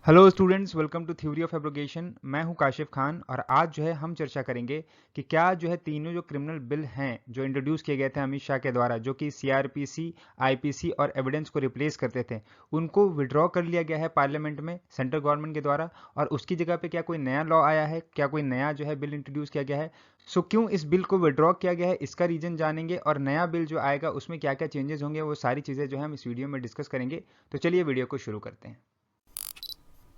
Hello students, welcome to theory of abrogation. मैं हूं काशिफ खान और आज जो है हम चर्चा करेंगे कि क्या जो है तीनों जो क्रिमिनल बिल हैं जो इंट्रोड्यूस किए गए थे अमित शाह के द्वारा, जो कि सीआरपीसी, आईपीसी और एविडेंस को रिप्लेस करते थे, उनको विड्रॉ कर लिया गया है पार्लियामेंट में सेंट्रल गवर्नमेंट के द्वारा। और उसकी जगह पे क्या कोई नया लॉ आया है, क्या कोई नया जो है बिल इंट्रोड्यूस किया गया है। सो क्यों इस बिल को विड्रॉ किया गया है, इसका रीजन जानेंगे और नया बिल जो आएगा उसमें क्या क्या चेंजेस होंगे, वो सारी चीज़ें जो है हम इस वीडियो में डिस्कस करेंगे। तो चलिए वीडियो को शुरू करते हैं।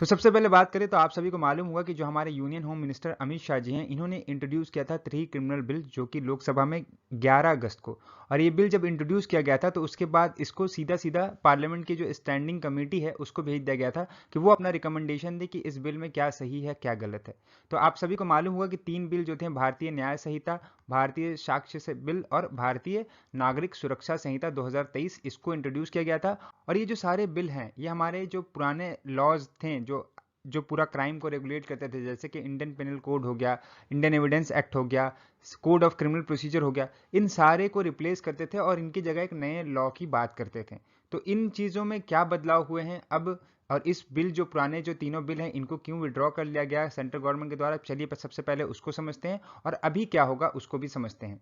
तो सबसे पहले बात करें तो आप सभी को मालूम होगा कि जो हमारे union home minister Amit Shah ji हैं, इन्होंने इंट्रोड्यूस किया था 3 क्रिमिनल बिल, जो कि लोकसभा में 11 अगस्त को। और ये बिल जब इंट्रोड्यूस किया गया था तो उसके बाद इसको सीधा सीधा पार्लियामेंट की जो स्टैंडिंग कमेटी है उसको भेज दिया गया था कि वो अपना रिकमेंडेशन दे कि इस बिल में क्या सही है क्या गलत है। तो आप सभी को मालूम होगा कि 3 बिल जो थे, भारतीय न्याय संहिता, भारतीय साक्ष्य बिल और भारतीय नागरिक सुरक्षा संहिता 2023, इसको इंट्रोड्यूस किया गया था। और ये जो सारे बिल हैं ये हमारे जो पुराने लॉज थे जो जो पूरा क्राइम को रेगुलेट करते थे, जैसे कि इंडियन पेनल कोड हो गया, इंडियन एविडेंस एक्ट हो गया, कोड ऑफ क्रिमिनल प्रोसीजर हो गया, इन सारे को रिप्लेस करते थे और इनकी जगह एक नए लॉ की बात करते थे। तो इन चीज़ों में क्या बदलाव हुए हैं अब, और इस बिल जो पुराने जो तीनों बिल हैं इनको क्यों विड्रॉ कर लिया गया सेंट्रल गवर्नमेंट के द्वारा, चलिए सबसे पहले उसको समझते हैं और अभी क्या होगा उसको भी समझते हैं।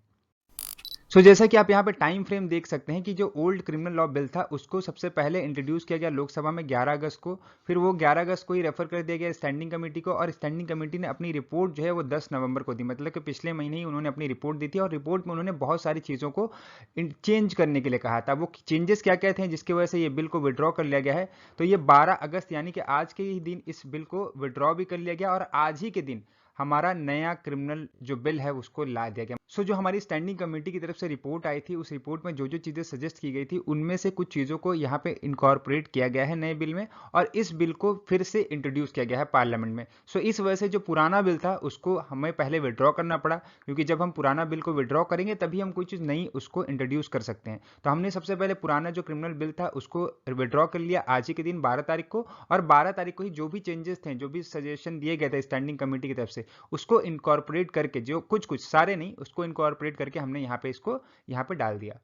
जैसा कि आप यहाँ पे टाइम फ्रेम देख सकते हैं कि जो ओल्ड क्रिमिनल लॉ बिल था उसको सबसे पहले इंट्रोड्यूस किया गया लोकसभा में 11 अगस्त को। फिर वो 11 अगस्त को ही रेफर कर दिया गया स्टैंडिंग कमेटी को, और स्टैंडिंग कमेटी ने अपनी रिपोर्ट जो है वो 10 नवंबर को दी, मतलब कि पिछले महीने ही उन्होंने अपनी रिपोर्ट दी थी। और रिपोर्ट में उन्होंने बहुत सारी चीज़ों को चेंज करने के लिए कहा था। वो चेंजेस क्या क्या थे जिसकी वजह से ये बिल को विड्रॉ कर लिया गया है। तो ये 12 अगस्त यानी कि आज के ही दिन इस बिल को विड्रॉ भी कर लिया गया और आज ही के दिन हमारा नया क्रिमिनल जो बिल है उसको ला दिया गया। जो हमारी स्टैंडिंग कमेटी की तरफ से रिपोर्ट आई थी, उस रिपोर्ट में जो जो चीज़ें सजेस्ट की गई थी उनमें से कुछ चीज़ों को यहाँ पे इनकॉर्पोरेट किया गया है नए बिल में, और इस बिल को फिर से इंट्रोड्यूस किया गया है पार्लियामेंट में। इस वजह से जो पुराना बिल था उसको हमें पहले विड्रॉ करना पड़ा, क्योंकि जब हम पुराना बिल को विड्रॉ करेंगे तभी हम कोई चीज़ नई उसको इंट्रोड्यूस कर सकते हैं। तो हमने सबसे पहले पुराना जो क्रिमिनल बिल था उसको विड्रॉ कर लिया आज ही के दिन 12 तारीख को। और 12 तारीख को ही जो भी चेंजेस थे, जो भी सजेशन दिए गए थे स्टैंडिंग कमेटी की तरफ से, उसको इनकॉर्पोरेट करके, जो कुछ कुछ सारे नहीं, उसको इनकॉर्पोरेट करके हमने यहाँ पे इसको यहाँ पे डाल दिया।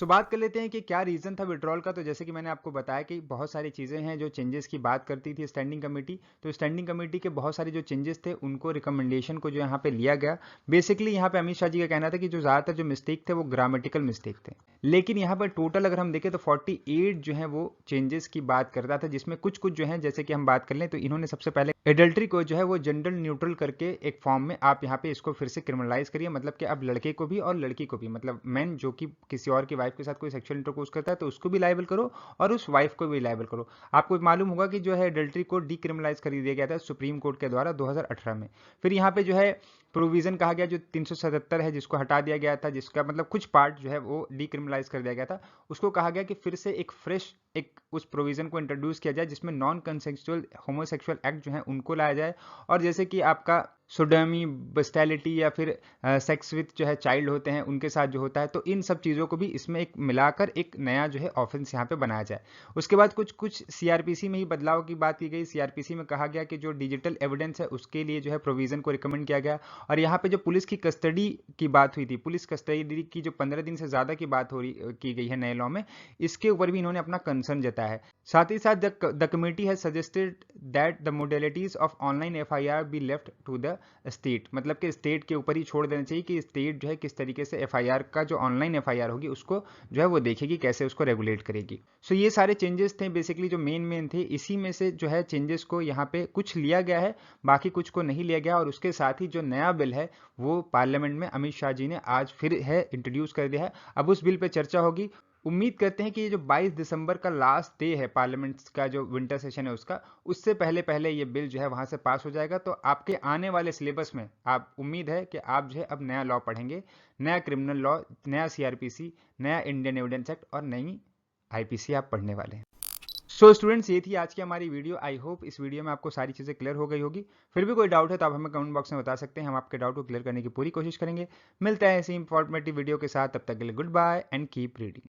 बात कर लेते हैं कि क्या रीज़न था विड्रॉल का। तो जैसे कि मैंने आपको बताया कि बहुत सारी चीज़ें हैं जो चेंजेस की बात करती थी स्टैंडिंग कमेटी। तो स्टैंडिंग कमेटी के बहुत सारे जो चेंजेस थे उनको रिकमेंडेशन को जो यहाँ पे लिया गया। बेसिकली यहाँ पे अमित शाह जी का कहना था कि जो ज़्यादातर जो मिस्टेक थे वो ग्रामेटिकल मिस्टेक थे, लेकिन यहाँ पर टोटल अगर हम देखें तो 48 जो है वो चेंजेस की बात करता था, जिसमें कुछ कुछ जो है, जैसे कि हम बात कर लें तो इन्होंने सबसे पहले एडल्ट्री को जो है वो जेंडर न्यूट्रल करके एक फॉर्म में आप यहाँ पे इसको फिर से क्रिमिनलाइज करिए, मतलब कि अब लड़के को भी और लड़की को भी, मतलब मैन जो कि किसी और की वाइफ के साथ कोई सेक्सुअल इंटरकोर्स करता है तो उसको भी लाइबल करो और उस वाइफ को भी लाइबल करो। आपको मालूम होगा कि जो है एडल्ट्री को डीक्रिमिनलाइज कर दिया गया था सुप्रीम कोर्ट के द्वारा 2018 में। फिर यहाँ पे जो है प्रोविजन कहा गया जो 377 है जिसको हटा दिया गया था, जिसका मतलब कुछ पार्ट जो है वो डीक्रिमिनलाइज कर दिया गया था, उसको कहा गया कि फिर से एक फ्रेश एक उस प्रोविजन को इंट्रोड्यूस किया जाए जिसमें नॉन कंसेंसुअल होमोसेक्सुअल एक्ट जो है उनको लाया जाए। और जैसे कि आपका सोडोमी, बस्टैलिटी या फिर सेक्स विथ जो है चाइल्ड होते हैं उनके साथ जो होता है, तो इन सब चीज़ों को भी इसमें एक मिलाकर एक नया जो है ऑफेंस यहाँ पे बनाया जाए। उसके बाद कुछ कुछ सीआरपीसी में ही बदलाव की बात की गई। सीआरपीसी में कहा गया कि जो डिजिटल एविडेंस है उसके लिए जो है प्रोविजन को रिकमेंड किया गया। और यहाँ पे जो पुलिस की कस्टडी की बात हुई थी, पुलिस कस्टडी की जो 15 दिन से ज़्यादा की बात की गई है नए लॉ में, इसके ऊपर भी इन्होंने अपना कंसर्न जताया है। साथ ही साथ the committee has suggested that the modalities of online FIR be left to the state, मतलब कि स्टेट के ऊपर ही छोड़ देना चाहिए कि स्टेट जो है किस तरीके से एफआईआर का जो ऑनलाइन एफआईआर होगी उसको जो है वो देखेगी, कैसे उसको रेगुलेट करेगी। ये सारे चेंजेस थे बेसिकली जो मेन थे, इसी में से जो है चेंजेस को यहाँ पे कुछ लिया गया है, बाकी कुछ को नहीं लिया गया। और उसके साथ ही जो नया बिल है वो पार्लियामेंट में अमित शाह जी ने आज फिर है इंट्रोड्यूस कर दिया है। अब उस बिल पे चर्चा होगी। उम्मीद करते हैं कि ये जो 22 दिसंबर का लास्ट डे है पार्लियामेंट का जो विंटर सेशन है उसका, उससे पहले पहले ये बिल जो है वहां से पास हो जाएगा। तो आपके आने वाले सिलेबस में आप उम्मीद है कि आप जो है अब नया लॉ पढ़ेंगे, नया क्रिमिनल लॉ, नया सीआरपीसी, नया इंडियन एविडेंस एक्ट और नई आईपीसी आप पढ़ने वाले हैं। स्टूडेंट्स, ये थी आज की हमारी वीडियो। आई होप इस वीडियो में आपको सारी चीज़ें क्लियर हो गई होगी। फिर भी कोई डाउट है तो आप हमें कमेंट बॉक्स में बता सकते हैं, हम आपके डाउट को क्लियर करने की पूरी कोशिश करेंगे। मिलते हैं ऐसी इंफॉर्मेटिव वीडियो के साथ, तब तक के लिए good bye and keep reading.